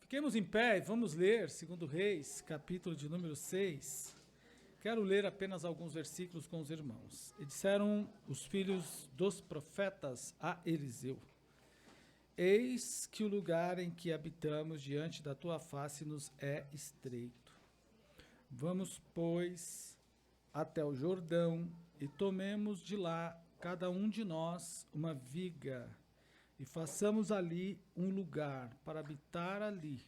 Fiquemos em pé e vamos ler 2 Reis, capítulo de número 6. Quero ler apenas alguns versículos com os irmãos. E disseram os filhos dos profetas a Eliseu: Eis que o lugar em que habitamos diante da tua face nos é estreito. Vamos, pois, até o Jordão e tomemos de lá, cada um de nós, uma viga, e façamos ali um lugar para habitar ali.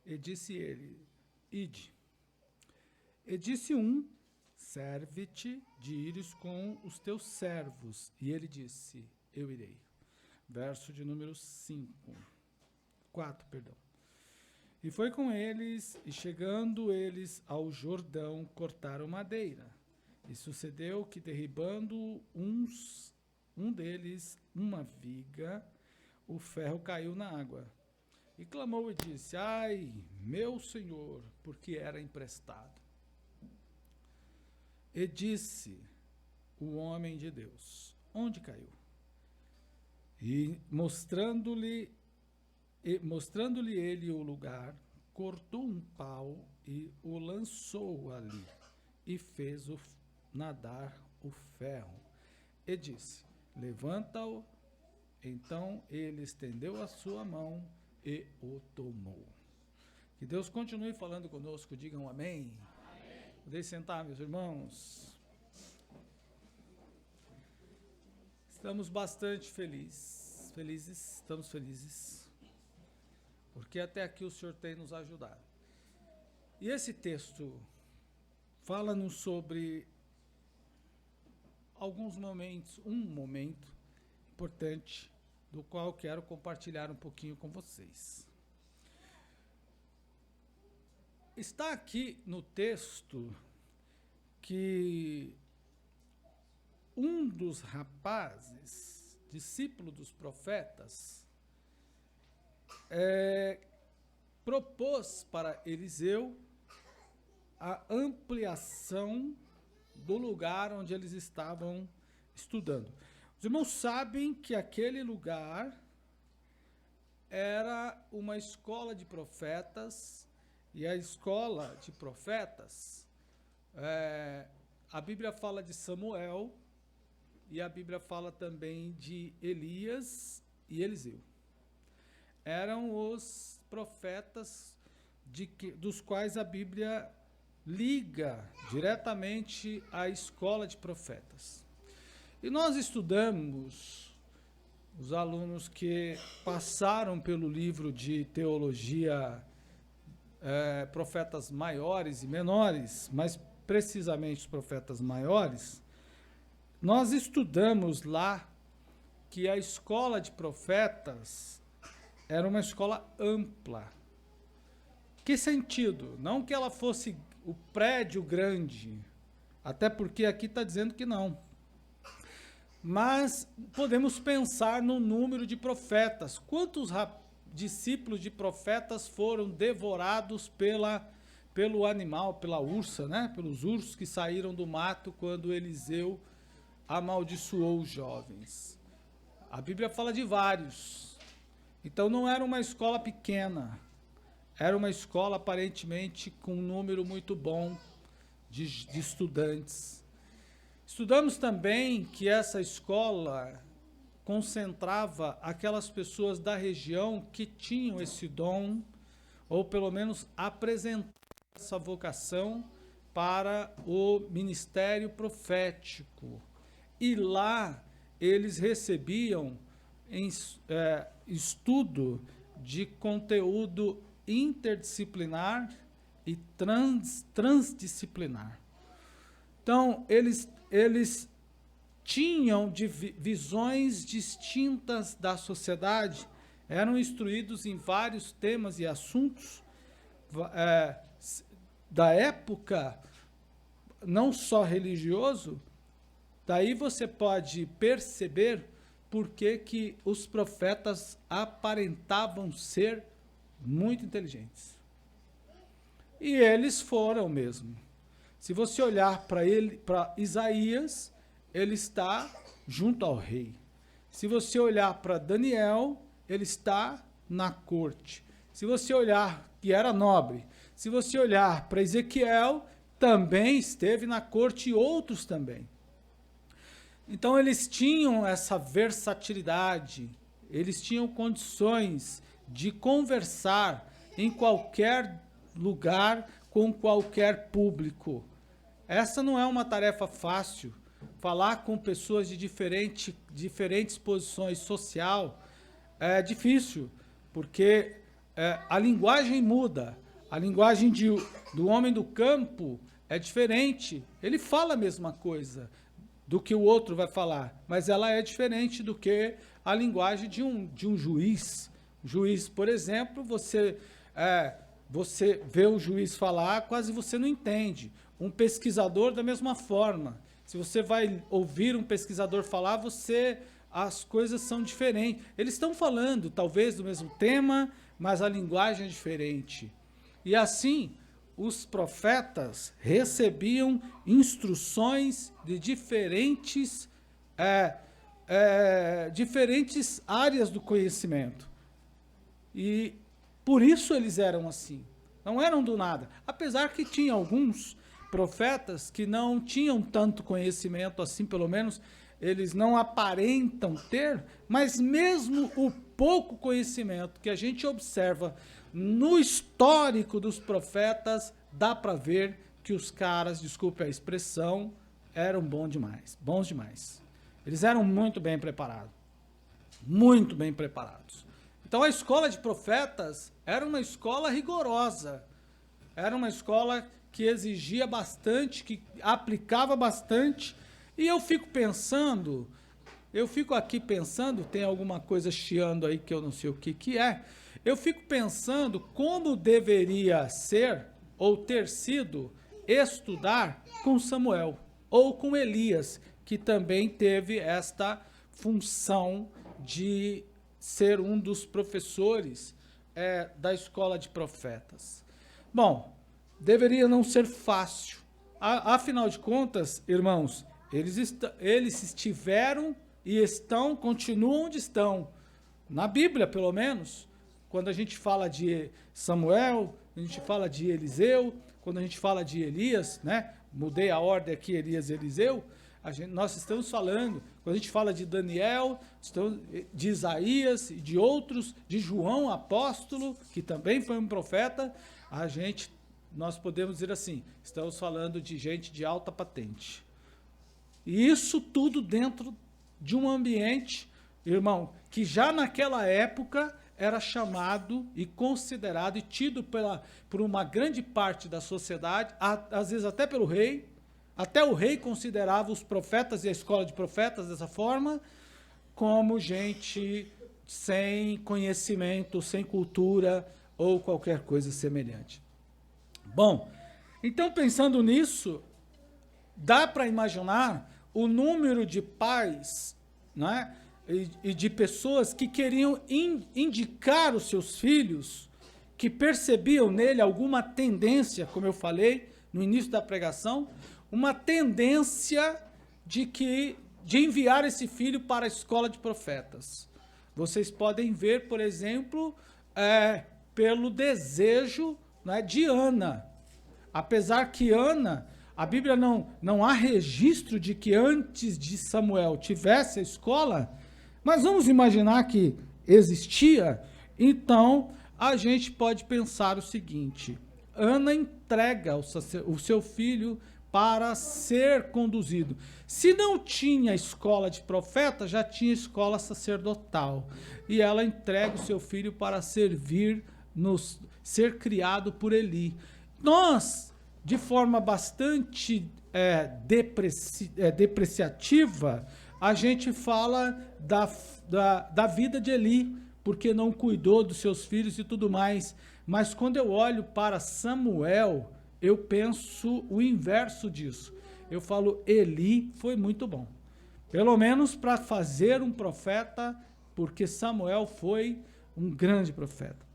E disse ele: Ide. E disse um: Serve-te de ires com os teus servos. E ele disse: Eu irei. Verso de número 4. E foi com eles, e chegando eles ao Jordão, cortaram madeira. E sucedeu que, derribando um deles uma viga, o ferro caiu na água. E clamou e disse: Ai, meu senhor, porque era emprestado. E disse o homem de Deus: Onde caiu? E mostrando-lhe ele o lugar, cortou um pau e o lançou ali, e fez-o nadar o ferro. E disse: Levanta-o. Então ele estendeu a sua mão e o tomou. Que Deus continue falando conosco, digam amém. Podem sentar, meus irmãos. Estamos bastante estamos felizes, porque até aqui o Senhor tem nos ajudado. E esse texto fala-nos sobre alguns momentos, um momento importante, do qual quero compartilhar um pouquinho com vocês. Está aqui no texto que um dos rapazes, discípulo dos profetas, propôs para Eliseu a ampliação do lugar onde eles estavam estudando. Os irmãos sabem que aquele lugar era uma escola de profetas, e a escola de profetas, a Bíblia fala de Samuel, e a Bíblia fala também de Elias e Eliseu. Eram os profetas dos quais a Bíblia liga diretamente à escola de profetas. E nós estudamos, os alunos que passaram pelo livro de teologia, profetas maiores e menores, mas precisamente os profetas maiores, nós estudamos lá que a escola de profetas era uma escola ampla. Que sentido? Não que ela fosse o prédio grande, até porque aqui está dizendo que não. Mas podemos pensar no número de profetas. Quantos discípulos de profetas foram devorados pelo animal, pela ursa, né? Pelos ursos que saíram do mato quando Eliseu amaldiçoou os jovens? A Bíblia fala de vários. Então não era uma escola pequena. Era uma escola aparentemente com um número muito bom de estudantes. Estudamos também que essa escola concentrava aquelas pessoas da região que tinham esse dom, ou pelo menos apresentavam essa vocação para o ministério profético. E lá eles recebiam estudo de conteúdo interdisciplinar e transdisciplinar. Então, eles tinham visões distintas da sociedade, eram instruídos em vários temas e assuntos da época, não só religioso. Daí você pode perceber por que os profetas aparentavam ser muito inteligentes. E eles foram mesmo. Se você olhar para Isaías, ele está junto ao rei. Se você olhar para Daniel, ele está na corte. Se você olhar, que era nobre, se você olhar para Ezequiel, também esteve na corte e outros também. Então eles tinham essa versatilidade, eles tinham condições de conversar em qualquer lugar, com qualquer público. Essa não é uma tarefa fácil. Falar com pessoas de diferentes posições social é difícil, porque a linguagem muda. A linguagem do homem do campo é diferente. Ele fala a mesma coisa do que o outro vai falar, mas ela é diferente do que a linguagem de um juiz. O juiz, por exemplo, você vê o juiz falar, quase você não entende. Um pesquisador, da mesma forma. Se você vai ouvir um pesquisador falar, as coisas são diferentes. Eles estão falando, talvez, do mesmo tema, mas a linguagem é diferente. E assim, os profetas recebiam instruções de diferentes áreas do conhecimento. E por isso eles eram assim. Não eram do nada. Apesar que tinha alguns profetas que não tinham tanto conhecimento assim, pelo menos eles não aparentam ter, mas mesmo o pouco conhecimento que a gente observa no histórico dos profetas, dá para ver que os caras, desculpe a expressão, eram bons demais. Eles eram muito bem preparados. Muito bem preparados. Então a escola de profetas era uma escola rigorosa. Era uma escola que exigia bastante, que aplicava bastante. E eu fico aqui pensando, tem alguma coisa chiando aí que eu não sei o que é. Eu fico pensando como deveria ser ou ter sido estudar com Samuel ou com Elias, que também teve esta função de ser um dos professores da escola de profetas. Bom, deveria não ser fácil. Afinal de contas, irmãos, eles estiveram e continuam onde estão. Na Bíblia, pelo menos, quando a gente fala de Samuel, a gente fala de Eliseu, quando a gente fala de Elias, né? Mudei a ordem aqui, Elias e Eliseu. Nós estamos falando, quando a gente fala de Daniel, de Isaías e de outros, de João, apóstolo, que também foi um profeta, nós podemos dizer assim, estamos falando de gente de alta patente. E isso tudo dentro de um ambiente, irmão, que já naquela época era chamado e considerado e tido por uma grande parte da sociedade, às vezes até pelo rei. Até o rei considerava os profetas e a escola de profetas dessa forma, como gente sem conhecimento, sem cultura ou qualquer coisa semelhante. Bom, então pensando nisso, dá para imaginar o número de pais, né, e de pessoas que queriam indicar os seus filhos, que percebiam nele alguma tendência, como eu falei no início da pregação, uma tendência de enviar esse filho para a escola de profetas. Vocês podem ver, por exemplo, pelo desejo, né, de Ana. Apesar que Ana, a Bíblia não há registro de que antes de Samuel tivesse a escola, mas vamos imaginar que existia, então a gente pode pensar o seguinte: Ana entrega o seu filho para ser conduzido. Se não tinha escola de profeta, já tinha escola sacerdotal. E ela entrega o seu filho para ser criado por Eli. Nós, de forma bastante depreciativa, a gente fala da vida de Eli, porque não cuidou dos seus filhos e tudo mais. Mas quando eu olho para Samuel, eu penso o inverso disso. Eu falo, Eli foi muito bom. Pelo menos para fazer um profeta, porque Samuel foi um grande profeta.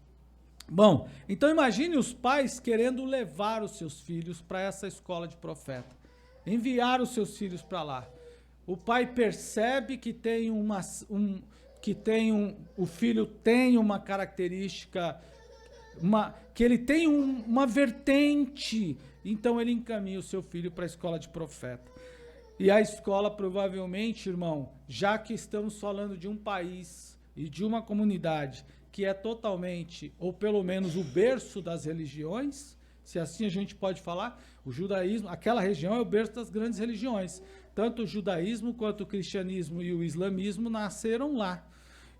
Bom, então imagine os pais querendo levar os seus filhos para essa escola de profeta. Enviar os seus filhos para lá. O pai percebe que o filho tem uma característica que ele tem uma vertente, então ele encaminha o seu filho para a escola de profeta. E a escola provavelmente, irmão, já que estamos falando de um país e de uma comunidade que é totalmente, ou pelo menos o berço das religiões, se assim a gente pode falar, o judaísmo, aquela região é o berço das grandes religiões. Tanto o judaísmo quanto o cristianismo e o islamismo nasceram lá.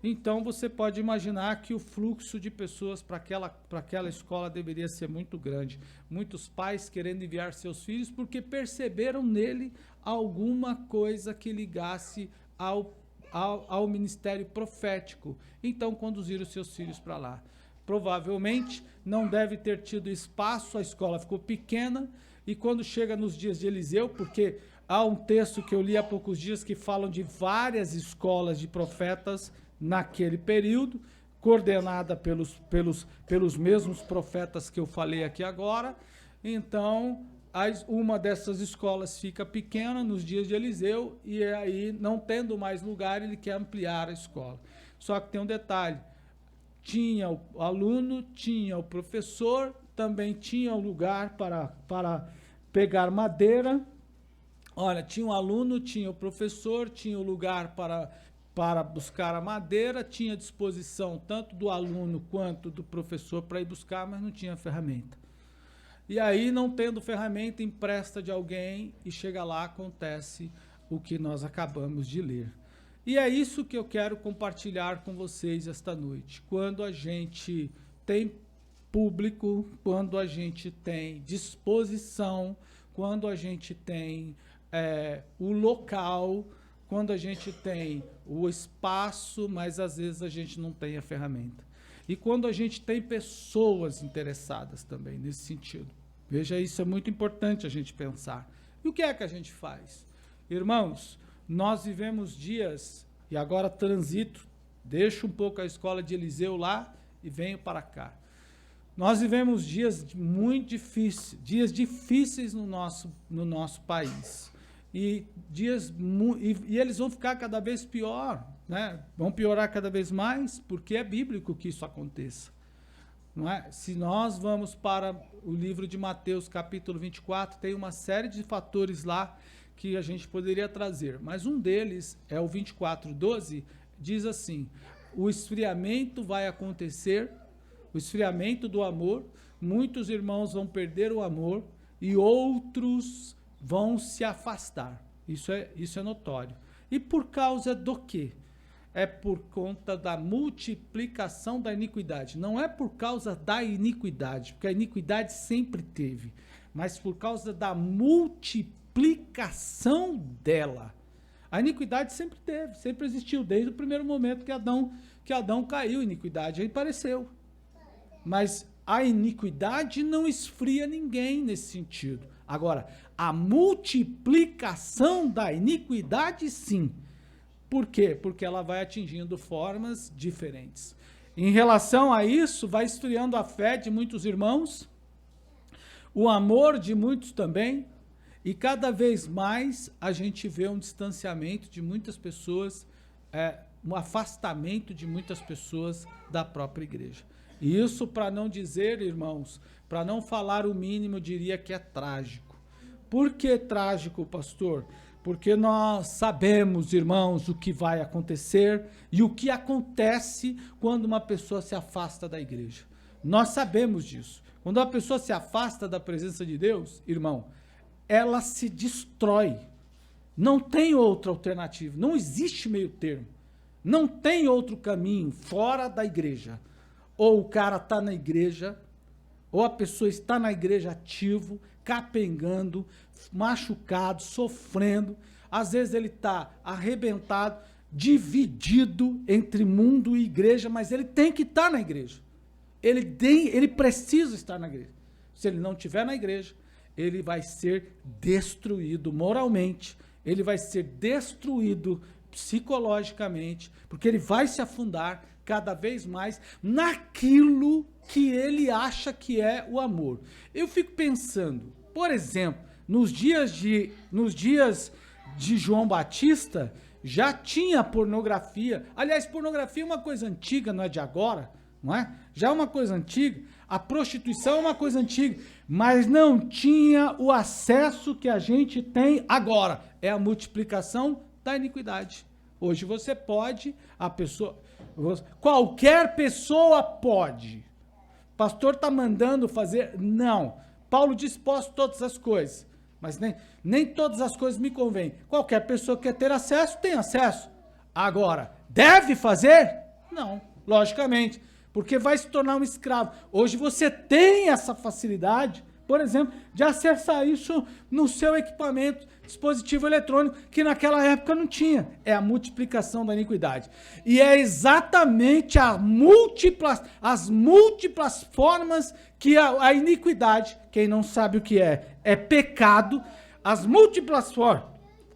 Então você pode imaginar que o fluxo de pessoas para aquela escola deveria ser muito grande. Muitos pais querendo enviar seus filhos porque perceberam nele alguma coisa que ligasse ao ministério profético. Então conduziram seus filhos para lá. Provavelmente não deve ter tido espaço, a escola ficou pequena, e quando chega nos dias de Eliseu, porque há um texto que eu li há poucos dias que falam de várias escolas de profetas naquele período, coordenada pelos mesmos profetas que eu falei aqui agora. Então, uma dessas escolas fica pequena nos dias de Eliseu, e aí, não tendo mais lugar, ele quer ampliar a escola. Só que tem um detalhe, tinha o aluno, tinha o professor, também tinha o lugar para pegar madeira. Olha, tinha o aluno, tinha o professor, tinha o lugar para buscar a madeira, tinha disposição tanto do aluno quanto do professor para ir buscar, mas não tinha ferramenta. E aí, não tendo ferramenta, empresta de alguém e chega lá, acontece o que nós acabamos de ler. E é isso que eu quero compartilhar com vocês esta noite. Quando a gente tem público, quando a gente tem disposição, quando a gente tem o local, quando a gente tem o espaço, mas às vezes a gente não tem a ferramenta. E quando a gente tem pessoas interessadas também nesse sentido. Veja, isso é muito importante a gente pensar. E o que é que a gente faz? Irmãos, nós vivemos dias, e agora transito, deixo um pouco a escola de Eliseu lá e venho para cá. Nós vivemos dias muito difíceis, dias difíceis no nosso país. E eles vão ficar cada vez pior, né? Vão piorar cada vez mais, porque é bíblico que isso aconteça. Não é? Se nós vamos para o livro de Mateus, capítulo 24, tem uma série de fatores lá que a gente poderia trazer, mas um deles é o 24:12, diz assim: o esfriamento vai acontecer, o esfriamento do amor, muitos irmãos vão perder o amor e outros vão se afastar. Isso é notório. E por causa do quê? É por conta da multiplicação da iniquidade. Não é por causa da iniquidade, porque a iniquidade sempre teve, mas por causa da multiplicação dela. A iniquidade sempre teve, sempre existiu, desde o primeiro momento que Adão caiu, a iniquidade aí apareceu. Mas a iniquidade não esfria ninguém nesse sentido. Agora, a multiplicação da iniquidade, sim. Por quê? Porque ela vai atingindo formas diferentes. Em relação a isso, vai esfriando a fé de muitos irmãos, o amor de muitos também, e cada vez mais a gente vê um distanciamento de muitas pessoas, um afastamento de muitas pessoas da própria igreja. E isso, para não dizer, irmãos, para não falar o mínimo, eu diria que é trágico. Por que trágico, pastor? Porque nós sabemos, irmãos, o que vai acontecer e o que acontece quando uma pessoa se afasta da igreja. Nós sabemos disso. Quando uma pessoa se afasta da presença de Deus, irmão, ela se destrói. Não tem outra alternativa, não existe meio termo. Não tem outro caminho fora da igreja. Ou o cara está na igreja, ou a pessoa está na igreja ativo, capengando, machucado, sofrendo. Às vezes ele está arrebentado, dividido entre mundo e igreja, mas ele tem que estar na igreja. Ele precisa estar na igreja. Se ele não estiver na igreja, ele vai ser destruído moralmente, ele vai ser destruído psicologicamente, porque ele vai se afundar cada vez mais naquilo que ele acha que é o amor. Eu fico pensando, por exemplo, nos dias de João Batista, já tinha pornografia. Aliás, pornografia é uma coisa antiga, não é de agora, não é? Já é uma coisa antiga. A prostituição é uma coisa antiga, mas não tinha o acesso que a gente tem agora. É a multiplicação da iniquidade. Hoje você pode, qualquer pessoa pode. O pastor está mandando fazer, não. Paulo diz, posso todas as coisas, mas nem todas as coisas me convêm. Qualquer pessoa que quer ter acesso, tem acesso. Agora, deve fazer? Não, logicamente, porque vai se tornar um escravo. Hoje você tem essa facilidade, por exemplo, de acessar isso no seu equipamento, dispositivo eletrônico, que naquela época não tinha. É a multiplicação da iniquidade. E é exatamente as múltiplas formas que a iniquidade, quem não sabe o que é pecado, as múltiplas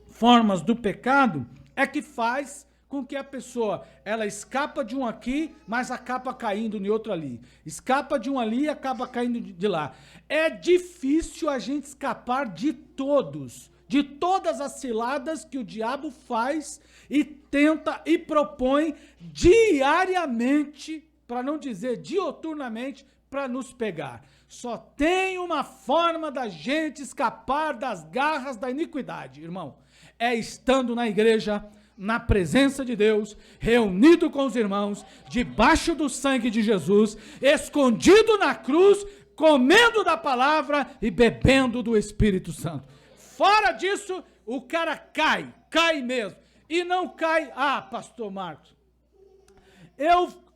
formas do pecado é que faz com que a pessoa, ela escapa de um aqui, mas acaba caindo em outro ali. Escapa de um ali e acaba caindo de lá. É difícil a gente escapar de todas as ciladas que o diabo faz e tenta e propõe diariamente, para não dizer dioturnamente, para nos pegar. Só tem uma forma da gente escapar das garras da iniquidade, irmão. É estando na igreja, na presença de Deus, reunido com os irmãos, debaixo do sangue de Jesus, escondido na cruz, comendo da palavra e bebendo do Espírito Santo. Fora disso, o cara cai mesmo. E não cai, pastor Marcos,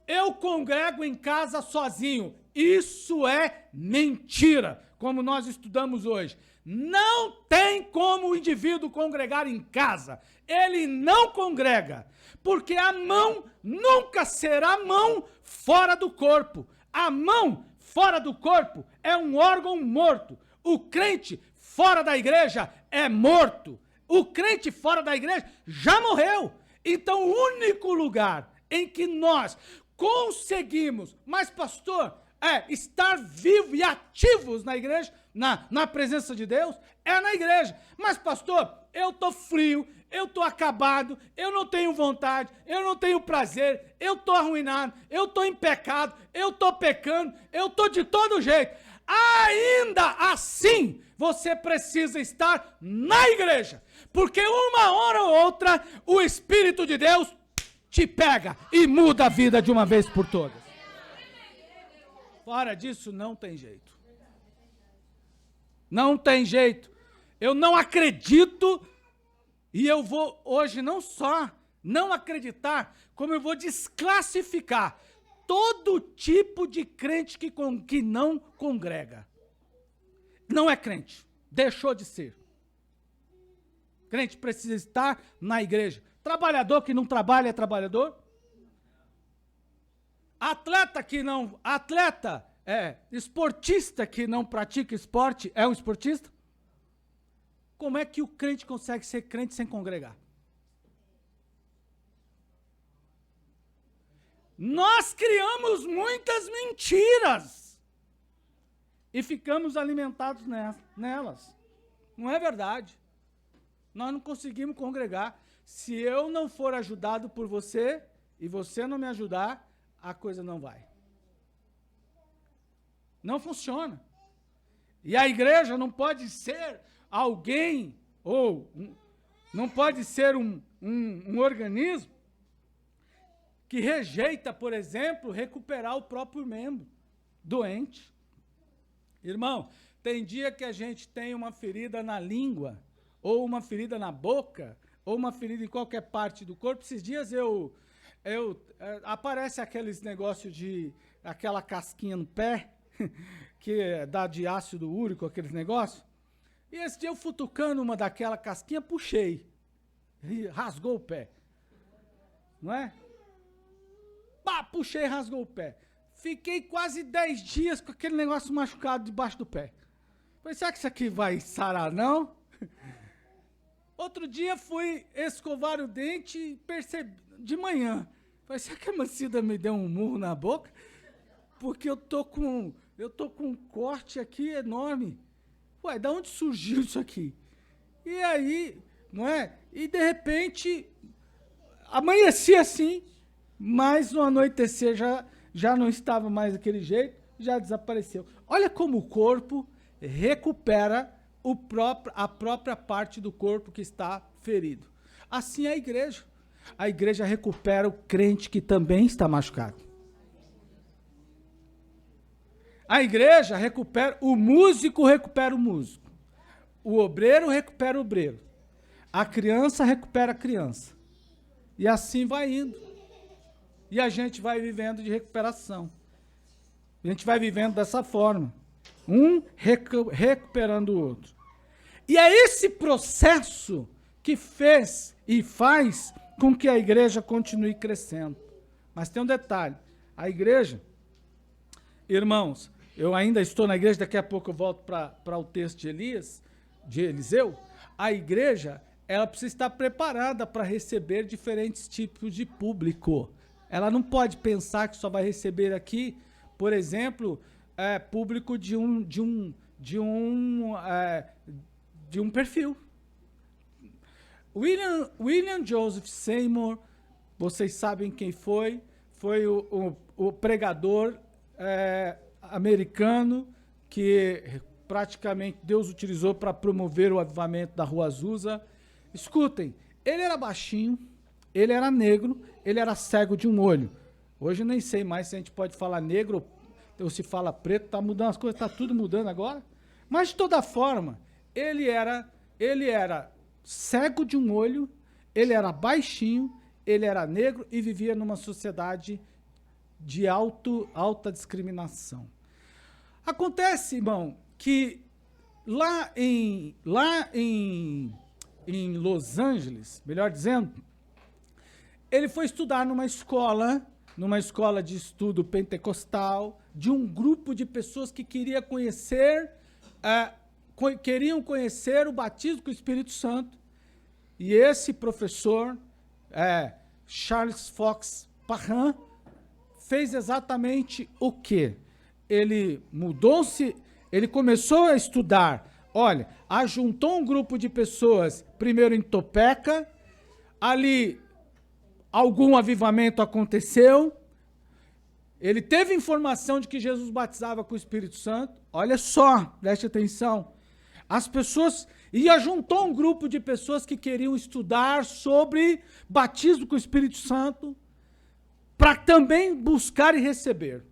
eu congrego em casa sozinho. Isso é mentira, como nós estudamos hoje. Não tem como o indivíduo congregar em casa. Ele não congrega, porque a mão nunca será mão fora do corpo. A mão fora do corpo é um órgão morto. O crente fora da igreja é morto. O crente fora da igreja já morreu. Então, o único lugar em que nós conseguimos, mas pastor, estar vivos e ativos na igreja, na presença de Deus, é na igreja. Mas pastor, eu estou frio, eu estou acabado, eu não tenho vontade, eu não tenho prazer, eu estou arruinado, eu estou em pecado, eu estou pecando, eu estou de todo jeito. Ainda assim, você precisa estar na igreja, porque uma hora ou outra, o Espírito de Deus te pega e muda a vida de uma vez por todas. Fora disso, não tem jeito. Não tem jeito. Eu não acredito, e eu vou hoje não só não acreditar, como eu vou desclassificar todo tipo de crente que não congrega. Não é crente. Deixou de ser. Crente precisa estar na igreja. Trabalhador que não trabalha é trabalhador? Esportista que não pratica esporte é um esportista? Como é que o crente consegue ser crente sem congregar? Nós criamos muitas mentiras e ficamos alimentados nelas. Não é verdade. Nós não conseguimos congregar. Se eu não for ajudado por você e você não me ajudar, a coisa não vai. Não funciona. E a igreja não pode ser alguém, não pode ser um organismo que rejeita, por exemplo, recuperar o próprio membro doente. Irmão, tem dia que a gente tem uma ferida na língua, ou uma ferida na boca, ou uma ferida em qualquer parte do corpo. Esses dias aparece aqueles negócios aquela casquinha no pé, que dá de ácido úrico, aqueles negócios. E esse dia eu futucando uma daquela casquinha, puxei. E rasgou o pé. Não é? Puxei e rasgou o pé. Fiquei quase 10 dias com aquele negócio machucado debaixo do pé. Falei, será que isso aqui vai sarar, não? Outro dia fui escovar o dente e percebi, de manhã. Falei, será que a Mancida me deu um murro na boca? Porque eu tô com um corte aqui enorme. Ué, da onde surgiu isso aqui? E aí, não é? E de repente, amanheci assim, mas no anoitecer já não estava mais daquele jeito. já desapareceu. Olha como o corpo recupera a própria parte do corpo que está ferido. Assim é a igreja. A igreja recupera o crente que também está machucado. A igreja recupera, o músico recupera o músico. O obreiro recupera o obreiro. A criança recupera a criança. E assim vai indo. E a gente vai vivendo de recuperação. A gente vai vivendo dessa forma. Um recuperando o outro. E é esse processo que fez e faz com que a igreja continue crescendo. Mas tem um detalhe. A igreja, irmãos, eu ainda estou na igreja, daqui a pouco eu volto para o texto de Eliseu. A igreja, ela precisa estar preparada para receber diferentes tipos de público. Ela não pode pensar que só vai receber aqui, por exemplo, público de um perfil. William Joseph Seymour, vocês sabem quem foi o pregador americano que praticamente Deus utilizou para promover o avivamento da Rua Azusa. Escutem, ele era baixinho, ele era negro, ele era cego de um olho. Hoje eu nem sei mais se a gente pode falar negro ou se fala preto, tá mudando as coisas, tá tudo mudando agora. Mas de toda forma, ele era cego de um olho, ele era baixinho, ele era negro e vivia numa sociedade de alta discriminação. Acontece, irmão, que lá em Los Angeles, melhor dizendo, ele foi estudar numa escola de estudo pentecostal, de um grupo de pessoas que queriam conhecer o batismo com o Espírito Santo. E esse professor, Charles Fox Parham, fez exatamente o quê? Ele ele começou a estudar, ajuntou um grupo de pessoas, primeiro em Topeka, ali algum avivamento aconteceu, ele teve informação de que Jesus batizava com o Espírito Santo, olha só, preste atenção, e ajuntou um grupo de pessoas que queriam estudar sobre batismo com o Espírito Santo, para também buscar e receber.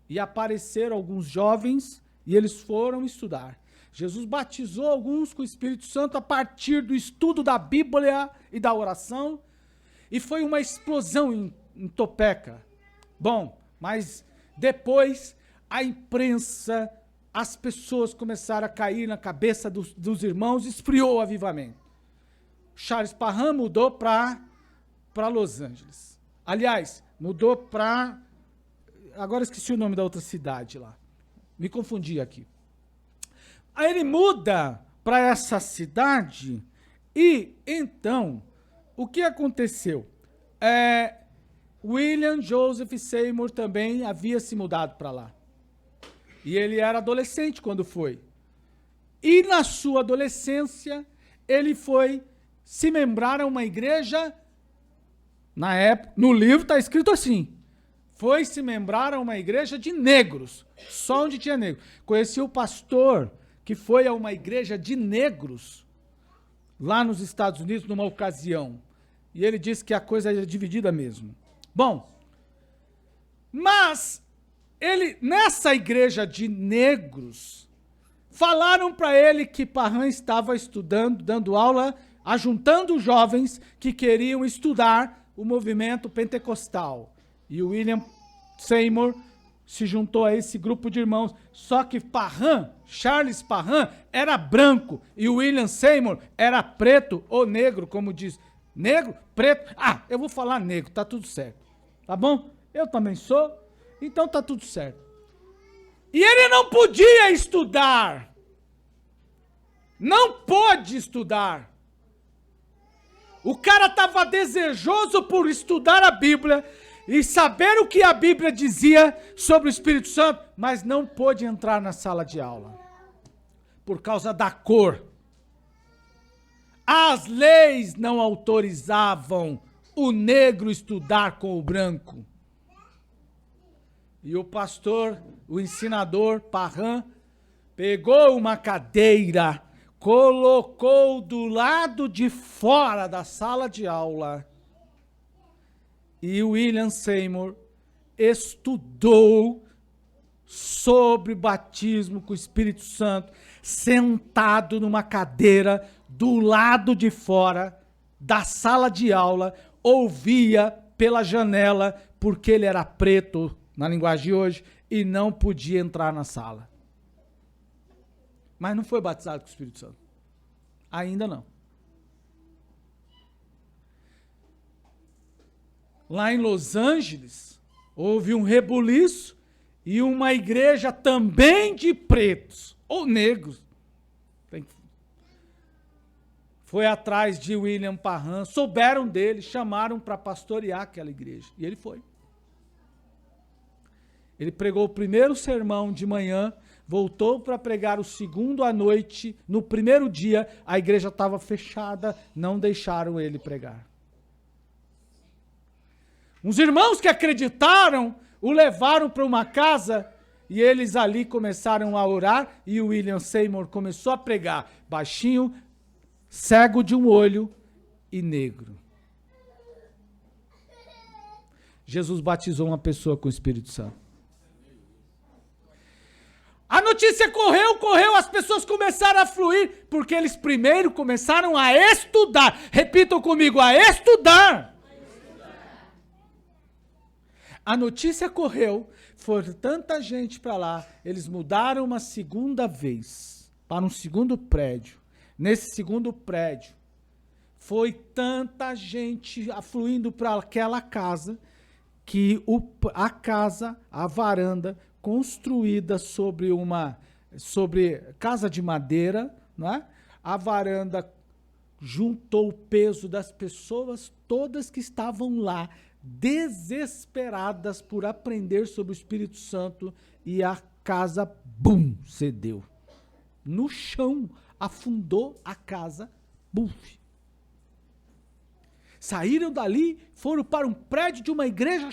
E apareceram alguns jovens, e eles foram estudar. Jesus batizou alguns com o Espírito Santo a partir do estudo da Bíblia e da oração, e foi uma explosão em Topeka. Bom, mas depois a imprensa, as pessoas começaram a cair na cabeça dos irmãos, esfriou o avivamento. Charles Parham mudou para Los Angeles. Aliás, mudou para... Agora esqueci o nome da outra cidade lá. Me confundi aqui. Aí ele muda para essa cidade e, então, o que aconteceu? William Joseph Seymour também havia se mudado para lá. E ele era adolescente quando foi. E na sua adolescência, ele foi se membrar a uma igreja, na época, no livro está escrito assim, foi se membrar a uma igreja de negros, só onde tinha negro. Conheci o pastor que foi a uma igreja de negros, lá nos Estados Unidos, numa ocasião. E ele disse que a coisa era dividida mesmo. Bom, mas nessa igreja de negros, falaram para ele que Parham estava estudando, dando aula, ajuntando jovens que queriam estudar o movimento pentecostal. E o William Seymour se juntou a esse grupo de irmãos. Só que Parham, Charles Parham, era branco e o William Seymour era preto ou negro, como diz. Negro, preto. Eu vou falar negro, tá tudo certo. Tá bom? Eu também sou, então tá tudo certo. E ele não podia estudar. Não pôde estudar. O cara estava desejoso por estudar a Bíblia e saber o que a Bíblia dizia sobre o Espírito Santo, mas não pôde entrar na sala de aula por causa da cor. As leis não autorizavam o negro estudar com o branco. E o pastor, o ensinador Parham, pegou uma cadeira, colocou do lado de fora da sala de aula e William Seymour estudou sobre batismo com o Espírito Santo, sentado numa cadeira do lado de fora da sala de aula, ouvia pela janela, porque ele era preto, na linguagem de hoje, e não podia entrar na sala. Mas não foi batizado com o Espírito Santo. Ainda não. Lá em Los Angeles, houve um rebuliço e uma igreja também de pretos, ou negros, foi atrás de William Parham, souberam dele, chamaram para pastorear aquela igreja. E ele foi. Ele pregou o primeiro sermão de manhã, voltou para pregar o segundo à noite. No primeiro dia, a igreja estava fechada, não deixaram ele pregar. Uns irmãos que acreditaram, o levaram para uma casa e eles ali começaram a orar e o William Seymour começou a pregar, baixinho, cego de um olho e negro. Jesus batizou uma pessoa com o Espírito Santo. A notícia correu, as pessoas começaram a fluir, porque eles primeiro começaram a estudar. Repitam comigo, a estudar. A notícia correu, foi tanta gente para lá, eles mudaram uma segunda vez, para um segundo prédio. Nesse segundo prédio, foi tanta gente afluindo para aquela casa, que a varanda, construída sobre casa de madeira, não é? A varanda juntou o peso das pessoas todas que estavam lá, desesperadas por aprender sobre o Espírito Santo, e a casa, bum, cedeu. No chão, afundou a casa, buf. Saíram dali, foram para um prédio de uma igreja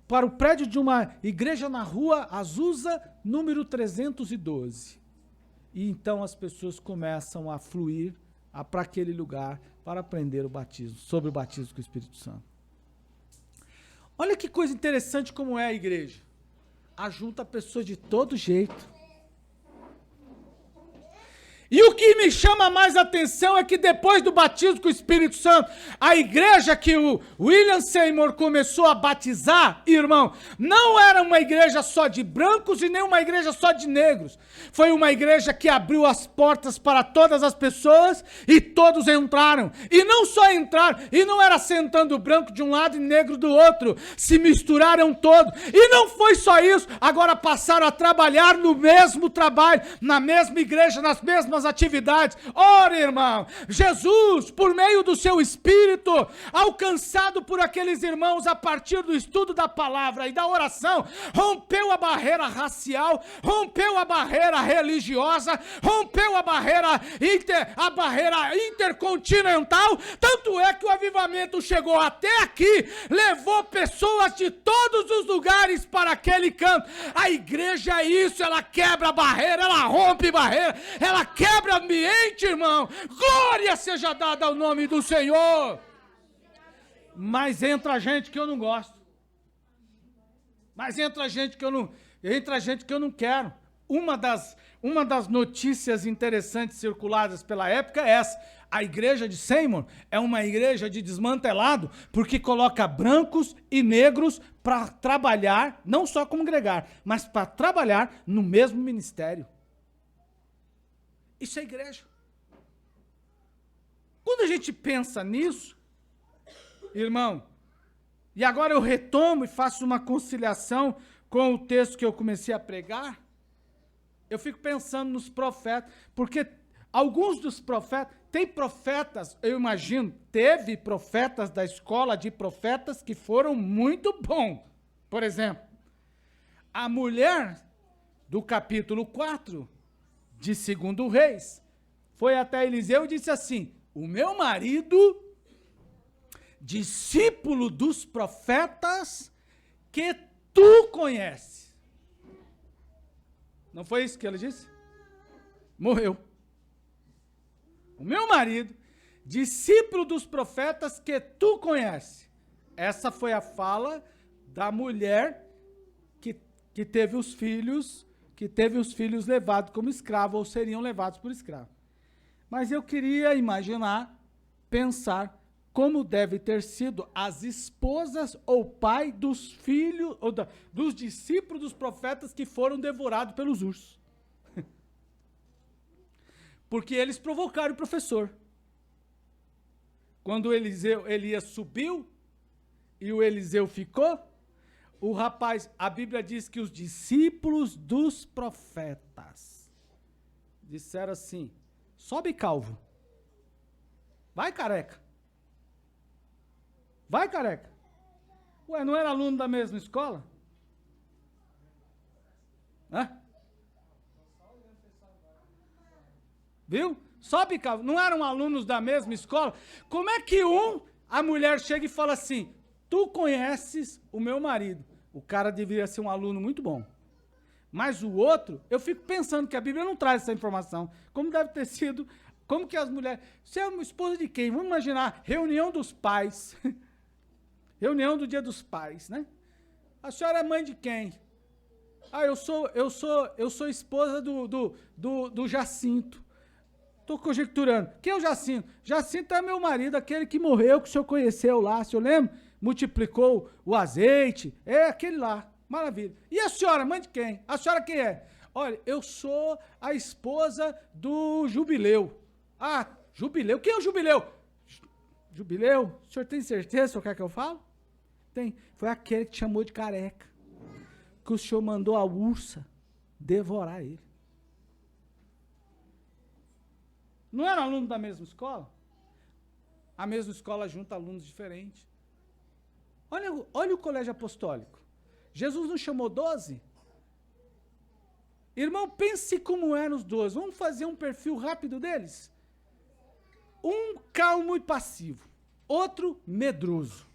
para o prédio de uma igreja na rua Azusa, número 312. E então as pessoas começam a fluir para aquele lugar para aprender o batismo, sobre o batismo com o Espírito Santo. Olha que coisa interessante como é a igreja. Ajunta pessoas de todo jeito. E o que me chama mais atenção é que depois do batismo com o Espírito Santo, a igreja que o William Seymour começou a batizar, irmão, não era uma igreja só de brancos e nem uma igreja só de negros. Foi uma igreja que abriu as portas para todas as pessoas e todos entraram. E não só entraram, e não era sentando branco de um lado e negro do outro, se misturaram todos. E não foi só isso, agora passaram a trabalhar no mesmo trabalho, na mesma igreja, nas mesmas atividades. Ora, irmão, Jesus, por meio do seu Espírito, alcançado por aqueles irmãos a partir do estudo da palavra e da oração, rompeu a barreira racial, rompeu a barreira religiosa, rompeu a barreira intercontinental, tanto é que o avivamento chegou até aqui, levou pessoas de todos os lugares para aquele canto. A igreja é isso, ela quebra barreira, ela rompe barreira, ela quebra ambiente, irmão. Glória seja dada ao nome do Senhor. Mas entra gente que eu não gosto. Mas entra gente que eu não quero. Uma das notícias interessantes circuladas pela época é essa. A igreja de Seymour é uma igreja de desmantelado, porque coloca brancos e negros para trabalhar, não só congregar, mas para trabalhar no mesmo ministério. Isso é igreja. Quando a gente pensa nisso, irmão, e agora eu retomo e faço uma conciliação com o texto que eu comecei a pregar, eu fico pensando nos profetas, porque alguns dos profetas, tem profetas, eu imagino, teve profetas da escola de profetas que foram muito bons. Por exemplo, a mulher do capítulo 4 de 2 Reis, foi até Eliseu e disse assim: o meu marido, discípulo dos profetas, que tu conheces. Não foi isso que ele disse? Morreu. O meu marido, discípulo dos profetas que tu conheces. Essa foi a fala da mulher que teve os filhos levados como escravo, ou seriam levados por escravo. Mas eu queria imaginar, pensar, como deve ter sido as esposas ou pai dos filhos, ou dos discípulos dos profetas que foram devorados pelos ursos. Porque eles provocaram o professor. Quando Elias subiu e o Eliseu ficou, o rapaz, a Bíblia diz que os discípulos dos profetas disseram assim: sobe, calvo. Vai, careca. Vai, careca. Ué, não era aluno da mesma escola? Hã? Viu? Sobe, calvo. Não eram alunos da mesma escola? Como é que a mulher chega e fala assim: tu conheces o meu marido? O cara deveria ser um aluno muito bom. Mas o outro, eu fico pensando que a Bíblia não traz essa informação. Como deve ter sido, como que as mulheres... Você é uma esposa de quem? Vamos imaginar, reunião dos pais. Reunião do dia dos pais, né? A senhora é mãe de quem? Ah, eu sou esposa do Jacinto. Estou conjecturando. Quem é o Jacinto? Jacinto é meu marido, aquele que morreu, que o senhor conheceu lá, o senhor lembra? Multiplicou o azeite, é aquele lá, maravilha. E a senhora, mãe de quem? A senhora quem é? Olha, eu sou a esposa do Jubileu. Ah, Jubileu, quem é o Jubileu? Jubileu? O senhor tem certeza, o senhor quer que eu falo? Tem, foi aquele que te chamou de careca, que o senhor mandou a ursa devorar ele. Não era aluno da mesma escola? A mesma escola junta alunos diferentes. Olha o colégio apostólico. Jesus não chamou 12? Irmão, pense como eram os 12. Vamos fazer um perfil rápido deles? Um calmo e passivo. Outro medroso.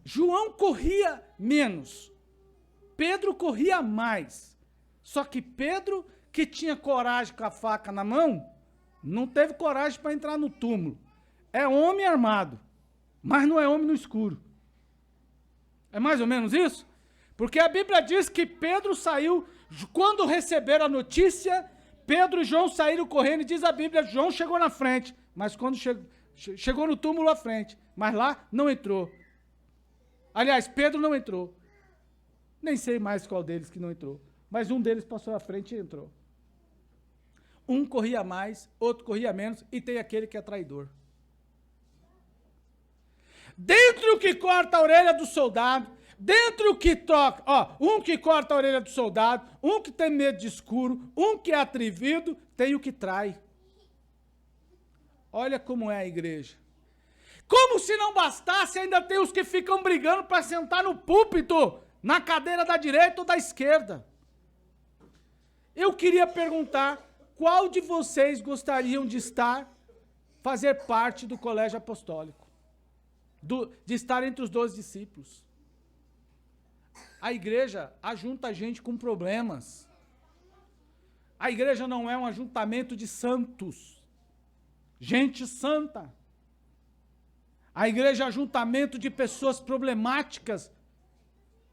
João corria menos. Pedro corria mais. Só que Pedro, que tinha coragem com a faca na mão, não teve coragem para entrar no túmulo. É homem armado, mas não é homem no escuro. É mais ou menos isso? Porque a Bíblia diz que Pedro saiu, quando receberam a notícia, Pedro e João saíram correndo, e diz a Bíblia, João chegou na frente, mas quando chegou no túmulo à frente, mas lá não entrou. Aliás, Pedro não entrou. Nem sei mais qual deles que não entrou, mas um deles passou à frente e entrou. Um corria mais, outro corria menos, e tem aquele que é traidor. Dentre o que corta a orelha do soldado, dentre o que toca, um que corta a orelha do soldado, um que tem medo de escuro, um que é atrevido, tem o que trai. Olha como é a igreja. Como se não bastasse, ainda tem os que ficam brigando para sentar no púlpito, na cadeira da direita ou da esquerda. Eu queria perguntar, qual de vocês gostariam de fazer parte do colégio apostólico? De estar entre os 12 discípulos. A igreja ajunta a gente com problemas. A igreja não é um ajuntamento de santos. Gente santa. A igreja é ajuntamento de pessoas problemáticas,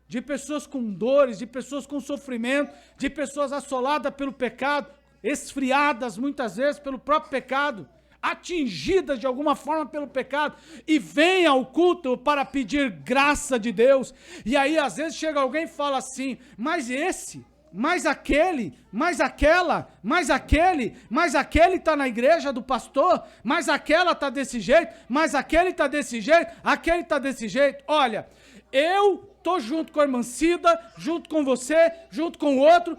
de pessoas com dores, de pessoas com sofrimento, de pessoas assoladas pelo pecado, esfriadas muitas vezes pelo próprio pecado, atingidas de alguma forma pelo pecado, e vem ao culto para pedir graça de Deus. E aí às vezes chega alguém e fala assim: mas esse, mas aquele, mas aquela, mas aquele está na igreja do pastor, mas aquela está desse jeito, mas aquele está desse jeito, aquele está desse jeito. Olha, eu estou junto com a irmã Cida, junto com você, junto com o outro,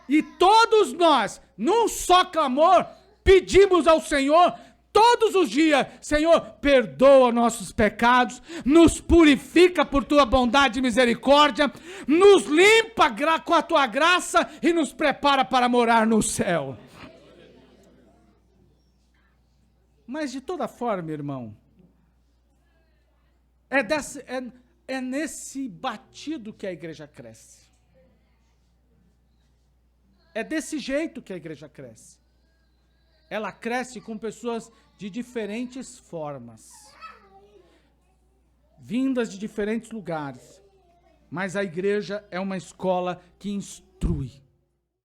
e todos nós, num só clamor, pedimos ao Senhor, todos os dias: Senhor, perdoa nossos pecados, nos purifica por tua bondade e misericórdia, nos limpa com a tua graça e nos prepara para morar no céu. Mas de toda forma, irmão, É nesse batido que a igreja cresce. É desse jeito que a igreja cresce. Ela cresce com pessoas de diferentes formas, vindas de diferentes lugares. Mas a igreja é uma escola que instrui.